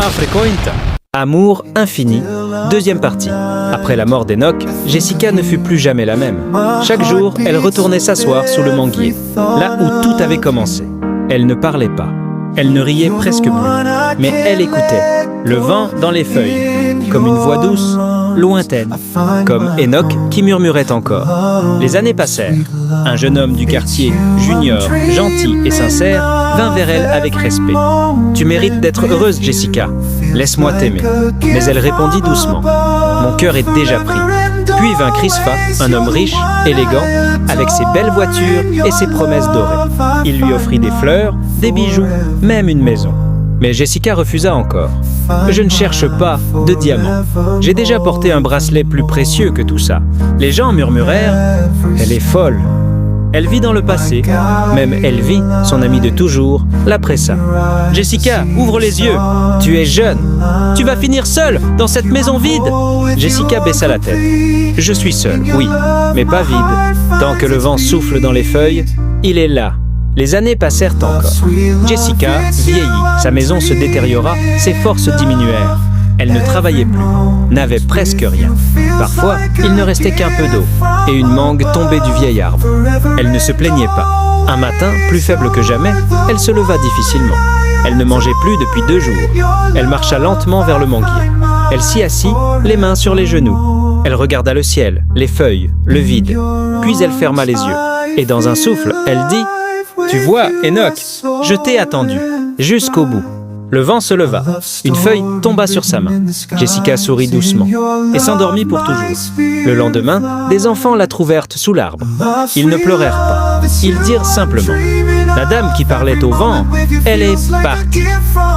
Frequenta. Amour infini, deuxième partie. Après la mort d'Enoch, Jessica ne fut plus jamais la même. Chaque jour, elle retournait s'asseoir sous le manguier, là où tout avait commencé. Elle ne parlait pas. Elle ne riait presque plus. Mais elle écoutait, le vent dans les feuilles, comme une voix douce, lointaine, comme Enoch qui murmurait encore. Les années passèrent. Un jeune homme du quartier, junior, gentil et sincère, vint vers elle avec respect. « Tu mérites d'être heureuse, Jessica. Laisse-moi t'aimer. » Mais elle répondit doucement. « Mon cœur est déjà pris. » Puis vint Crispa, un homme riche, élégant, avec ses belles voitures et ses promesses dorées. Il lui offrit des fleurs, des bijoux, même une maison. Mais Jessica refusa encore. « Je ne cherche pas de diamants. J'ai déjà porté un bracelet plus précieux que tout ça. » Les gens murmurèrent « Elle est folle. » Elle vit dans le passé. Même elle vit, son amie de toujours, la pressa. « Jessica, ouvre les yeux. Tu es jeune. Tu vas finir seule dans cette maison vide. » Jessica baissa la tête. « Je suis seule, oui, mais pas vide. Tant que le vent souffle dans les feuilles, il est là. » Les années passèrent encore. Jessica vieillit. Sa maison se détériora, ses forces diminuèrent. Elle ne travaillait plus, n'avait presque rien. Parfois, il ne restait qu'un peu d'eau et une mangue tombée du vieil arbre. Elle ne se plaignait pas. Un matin, plus faible que jamais, elle se leva difficilement. Elle ne mangeait plus depuis 2 jours. Elle marcha lentement vers le manguier. Elle s'y assit, les mains sur les genoux. Elle regarda le ciel, les feuilles, le vide. Puis elle ferma les yeux. Et dans un souffle, elle dit « Tu vois, Enoch, je t'ai attendu, jusqu'au bout. » Le vent se leva. Une feuille tomba sur sa main. Jessica sourit doucement et s'endormit pour toujours. Le lendemain, des enfants la trouvèrent sous l'arbre. Ils ne pleurèrent pas. Ils dirent simplement « La dame qui parlait au vent, elle est partie. »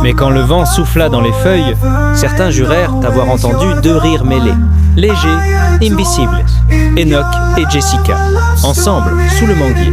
Mais quand le vent souffla dans les feuilles, certains jurèrent avoir entendu 2 rires mêlés, légers, invisibles. Enoch et Jessica, ensemble, sous le manguier.